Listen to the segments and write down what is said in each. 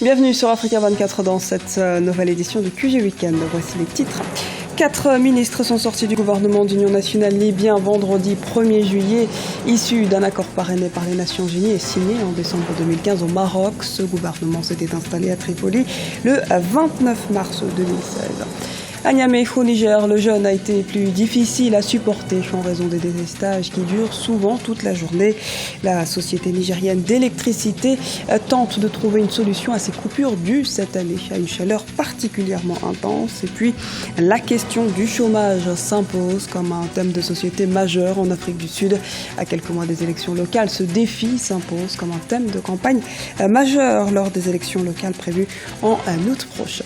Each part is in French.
Bienvenue sur Africa 24 dans cette nouvelle édition du QG Weekend. Voici les titres. 4 ministres sont sortis du gouvernement d'union nationale libyen vendredi 1er juillet, issus d'un accord parrainé par les Nations Unies et signé en décembre 2015 au Maroc. Ce gouvernement s'était installé à Tripoli le 29 mars 2016. À Niamey, au Niger, le jeûne a été plus difficile à supporter en raison des délestages qui durent souvent toute la journée. La société nigérienne d'électricité tente de trouver une solution à ces coupures dues cette année à une chaleur particulièrement intense. Et puis, la question du chômage s'impose comme un thème de société majeur en Afrique du Sud. À quelques mois des élections locales, ce défi s'impose comme un thème de campagne majeur lors des élections locales prévues en août prochain.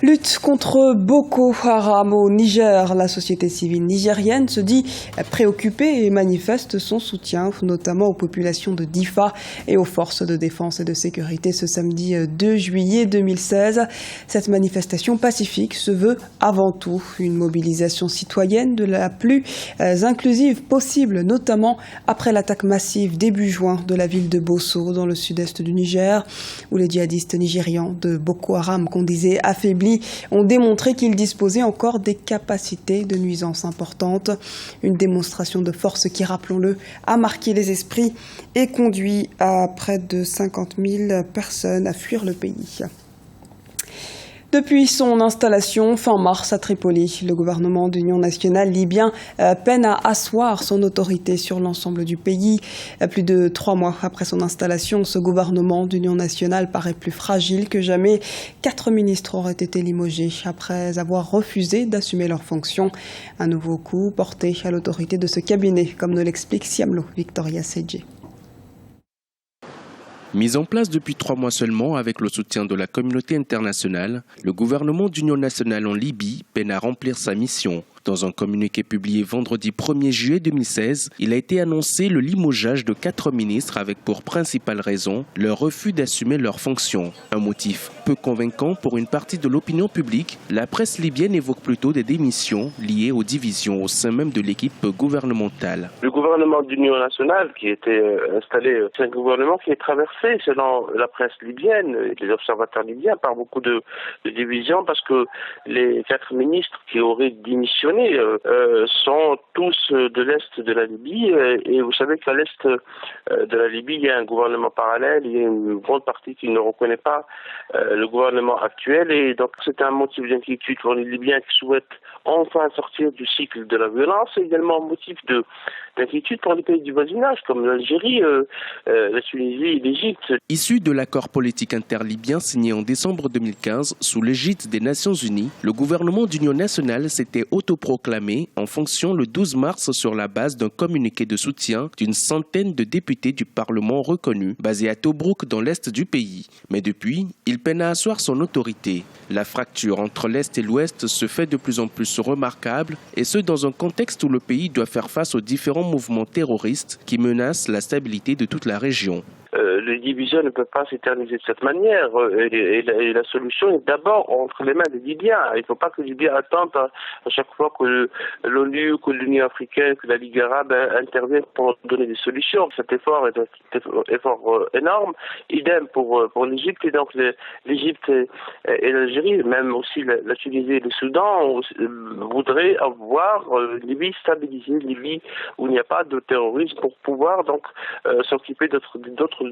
Lutte contre Boko Haram au Niger. La société civile nigérienne se dit préoccupée et manifeste son soutien, notamment aux populations de Difa et aux forces de défense et de sécurité ce samedi 2 juillet 2016. Cette manifestation pacifique se veut avant tout une mobilisation citoyenne de la plus inclusive possible, notamment après l'attaque massive début juin de la ville de Bosso dans le sud-est du Niger, où les djihadistes nigérians de Boko Haram, qu'on disait affaiblis, ont démontré qu'ils disposaient encore des capacités de nuisance importantes. Une démonstration de force qui, rappelons-le, a marqué les esprits et conduit à près de 50 000 personnes à fuir le pays. Depuis son installation fin mars à Tripoli, le gouvernement d'union nationale libyen peine à asseoir son autorité sur l'ensemble du pays. Plus de 3 mois après son installation, ce gouvernement d'union nationale paraît plus fragile que jamais. 4 ministres auraient été limogés après avoir refusé d'assumer leurs fonctions. Un nouveau coup porté à l'autorité de ce cabinet, comme nous l'explique Siamlo Victoria Sedje. Mise en place depuis 3 mois seulement avec le soutien de la communauté internationale, le gouvernement d'union nationale en Libye peine à remplir sa mission. Dans un communiqué publié vendredi 1er juillet 2016, il a été annoncé le limogeage de 4 ministres avec pour principale raison leur refus d'assumer leurs fonctions. Un motif peu convaincant pour une partie de l'opinion publique, la presse libyenne évoque plutôt des démissions liées aux divisions au sein même de l'équipe gouvernementale. Le gouvernement d'union nationale qui était installé, c'est un gouvernement qui est traversé, selon la presse libyenne et les observateurs libyens, par beaucoup de divisions, parce que les 4 ministres qui auraient démissionné sont tous de l'Est de la Libye, et vous savez qu'à l'Est de la Libye, il y a un gouvernement parallèle, il y a une grande partie qui ne reconnaît pas le gouvernement actuel, et donc c'est un motif d'inquiétude pour les Libyens qui souhaitent enfin sortir du cycle de la violence, et également un motif d'inquiétude pour les pays du voisinage, comme l'Algérie, la Tunisie et l'Égypte. Issu de l'accord politique interlibyen signé en décembre 2015 sous l'égide des Nations Unies, le gouvernement d'union nationale s'était autoproclamé en fonction le 12 mars sur la base d'un communiqué de soutien d'une centaine de députés du Parlement reconnus, basés à Tobrouk dans l'Est du pays. Mais depuis, il peine à asseoir son autorité. La fracture entre l'Est et l'Ouest se fait de plus en plus remarquable, et ce dans un contexte où le pays doit faire face aux différents mouvements terroristes qui menacent la stabilité de toute la région. Les divisions ne peuvent pas s'éterniser de cette manière, et la solution est d'abord entre les mains des Libyens. Il ne faut pas que les Libyens attendent à chaque fois que l'ONU, que l'Union africaine, que la Ligue arabe interviennent pour donner des solutions. Cet effort est un effort énorme. Idem pour l'Égypte, et donc l'Égypte et l'Algérie, même aussi la Tunisie et le Soudan, voudraient avoir une Libye stabilisée, une Libye où il n'y a pas de terrorisme, pour pouvoir donc s'occuper d'autres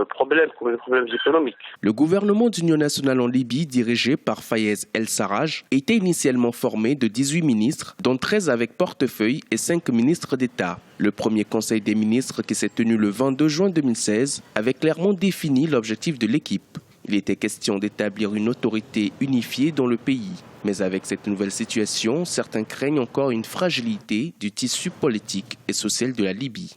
problèmes, comme les problèmes économiques. Le gouvernement d'union nationale en Libye, dirigé par Fayez El-Sarraj, était initialement formé de 18 ministres, dont 13 avec portefeuille et 5 ministres d'État. Le premier conseil des ministres, qui s'est tenu le 22 juin 2016, avait clairement défini l'objectif de l'équipe. Il était question d'établir une autorité unifiée dans le pays. Mais avec cette nouvelle situation, certains craignent encore une fragilité du tissu politique et social de la Libye.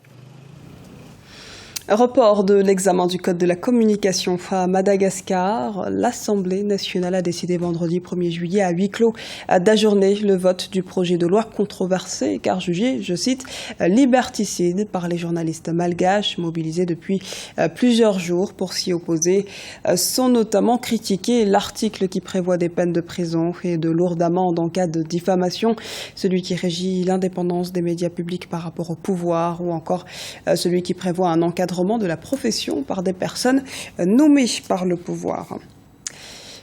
Report de l'examen du Code de la communication à Madagascar. L'Assemblée nationale a décidé vendredi 1er juillet à huis clos d'ajourner le vote du projet de loi controversé car jugé, je cite, liberticide par les journalistes malgaches mobilisés depuis plusieurs jours pour s'y opposer. Sont notamment critiqués l'article qui prévoit des peines de prison et de lourdes amendes en cas de diffamation, celui qui régit l'indépendance des médias publics par rapport au pouvoir, ou encore celui qui prévoit un encadrement d'encadrement de la profession par des personnes nommées par le pouvoir.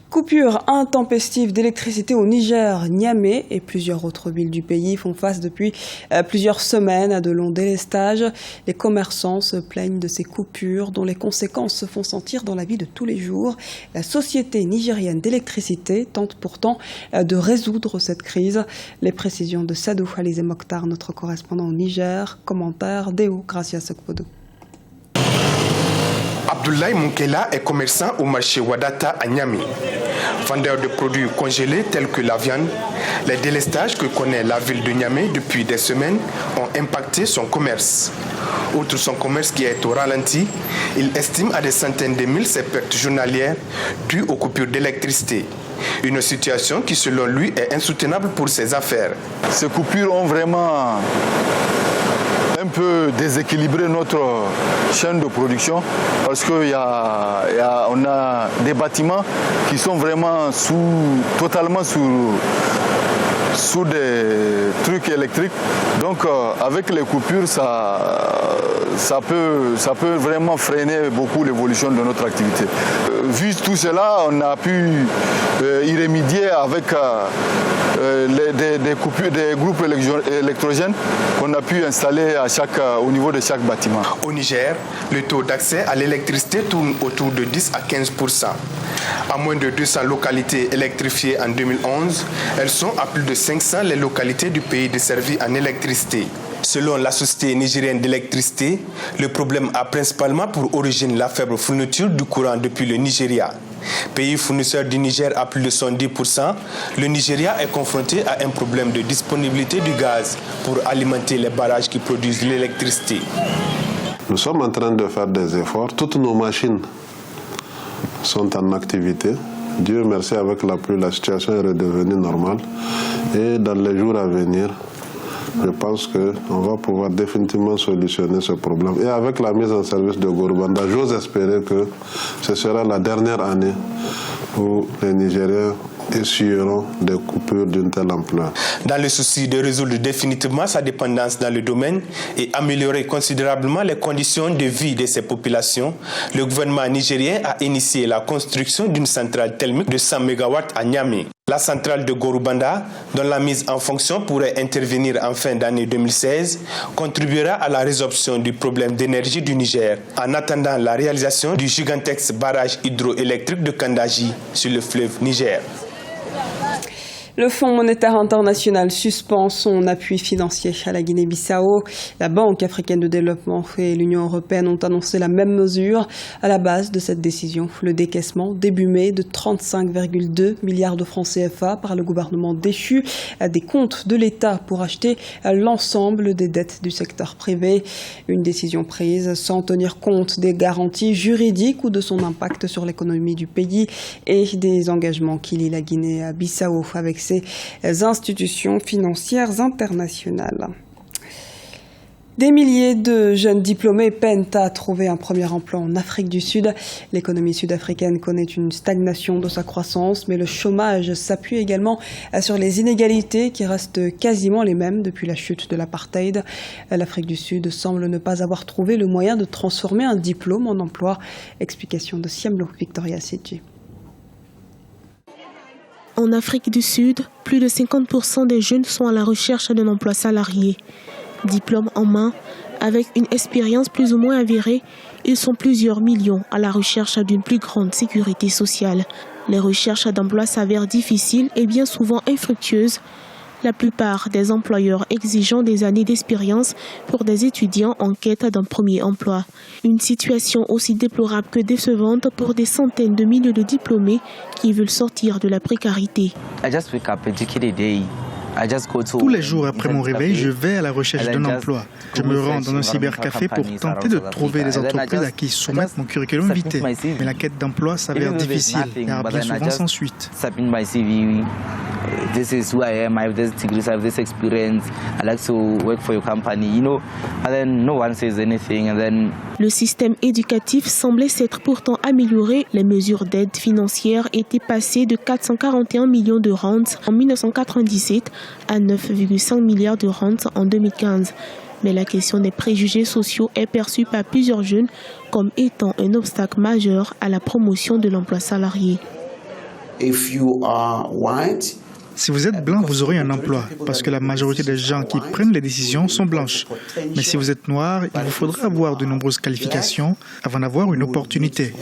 Coupure intempestive d'électricité au Niger, Niamey et plusieurs autres villes du pays font face depuis plusieurs semaines à de longs délestages. Les commerçants se plaignent de ces coupures dont les conséquences se font sentir dans la vie de tous les jours. La société nigérienne d'électricité tente pourtant de résoudre cette crise. Les précisions de Sadou Alizé Mokhtar, notre correspondant au Niger. Commentaire Déo Gracia Sokpodo. Abdoulaye Moukela est commerçant au marché Wadata à Niamey. Vendeur de produits congelés tels que la viande, les délestages que connaît la ville de Niamey depuis des semaines ont impacté son commerce. Outre son commerce qui est au ralenti, il estime à des centaines de mille ses pertes journalières dues aux coupures d'électricité. Une situation qui, selon lui, est insoutenable pour ses affaires. Ces coupures ont vraiment un peu déséquilibré notre chaîne de production parce qu'on a des bâtiments qui sont vraiment totalement sous des trucs électriques. Donc avec les coupures, ça peut vraiment freiner beaucoup l'évolution de notre activité. Vu tout cela, on a pu y remédier avec des groupes électrogènes qu'on a pu installer au niveau de chaque bâtiment. Au Niger, le taux d'accès à l'électricité tourne autour de 10 à 15%. À moins de 200 localités électrifiées en 2011, elles sont à plus de 500 les localités du pays desservies en électricité. Selon la Société nigérienne d'électricité, le problème a principalement pour origine la faible fourniture du courant depuis le Nigeria. Pays fournisseur du Niger à plus de 70%, le Nigeria est confronté à un problème de disponibilité du gaz pour alimenter les barrages qui produisent l'électricité. Nous sommes en train de faire des efforts. Toutes nos machines sont en activité. Dieu merci, avec la pluie, la situation est redevenue normale. Et dans les jours à venir, je pense qu'on va pouvoir définitivement solutionner ce problème. Et avec la mise en service de Gorubanda, j'ose espérer que ce sera la dernière année où les Nigériens essuieront des coupures d'une telle ampleur. Dans le souci de résoudre définitivement sa dépendance dans le domaine et améliorer considérablement les conditions de vie de ces populations, le gouvernement nigérien a initié la construction d'une centrale thermique de 100 MW à Niamey. La centrale de Gorubanda, dont la mise en fonction pourrait intervenir en fin d'année 2016, contribuera à la résolution du problème d'énergie du Niger, en attendant la réalisation du gigantesque barrage hydroélectrique de Kandaji sur le fleuve Niger. Le Fonds monétaire international suspend son appui financier à la Guinée-Bissau. La Banque africaine de développement et l'Union européenne ont annoncé la même mesure. À la base de cette décision, le décaissement début mai de 35,2 milliards de francs CFA par le gouvernement déchu à des comptes de l'État pour acheter l'ensemble des dettes du secteur privé. Une décision prise sans tenir compte des garanties juridiques ou de son impact sur l'économie du pays et des engagements qui lient la Guinée-Bissau avec ses institutions financières internationales. Des milliers de jeunes diplômés peinent à trouver un premier emploi en Afrique du Sud. L'économie sud-africaine connaît une stagnation de sa croissance, mais le chômage s'appuie également sur les inégalités qui restent quasiment les mêmes depuis la chute de l'apartheid. L'Afrique du Sud semble ne pas avoir trouvé le moyen de transformer un diplôme en emploi. Explication de Siemlo, Victoria Sidji. En Afrique du Sud, plus de 50% des jeunes sont à la recherche d'un emploi salarié. Diplôme en main, avec une expérience plus ou moins avérée, ils sont plusieurs millions à la recherche d'une plus grande sécurité sociale. Les recherches d'emploi s'avèrent difficiles et bien souvent infructueuses. La plupart des employeurs exigeant des années d'expérience pour des étudiants en quête d'un premier emploi. Une situation aussi déplorable que décevante pour des centaines de milliers de diplômés qui veulent sortir de la précarité. Tous les jours après mon réveil, je vais à la recherche d'un emploi. Je me rends dans un cybercafé pour tenter de trouver des entreprises à qui soumettre mon curriculum vitae. Mais la quête d'emploi s'avère difficile, car bien souvent sans suite. This is who I am, I have this degree, I have this experience, I like to work for your company, and then no one says anything, and then... Le système éducatif semblait s'être pourtant amélioré. Les mesures d'aide financière étaient passées de 441 millions de rands en 1997 à 9,5 milliards de rands en 2015. Mais la question des préjugés sociaux est perçue par plusieurs jeunes comme étant un obstacle majeur à la promotion de l'emploi salarié. Si vous êtes blanc, vous aurez un emploi, parce que la majorité des gens qui prennent les décisions sont blanches. Mais si vous êtes noir, il vous faudra avoir de nombreuses qualifications avant d'avoir une opportunité.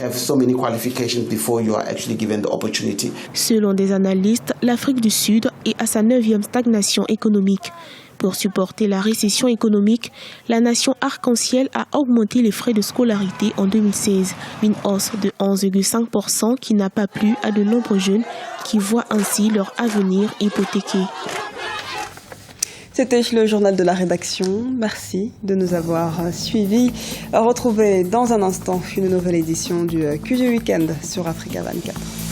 Selon des analystes, l'Afrique du Sud est à sa 9e stagnation économique. Pour supporter la récession économique, la nation arc-en-ciel a augmenté les frais de scolarité en 2016, une hausse de 11,5% qui n'a pas plu à de nombreux jeunes qui voient ainsi leur avenir hypothéqué. C'était le journal de la rédaction. Merci de nous avoir suivis. Retrouvez dans un instant une nouvelle édition du QG Weekend sur Africa 24.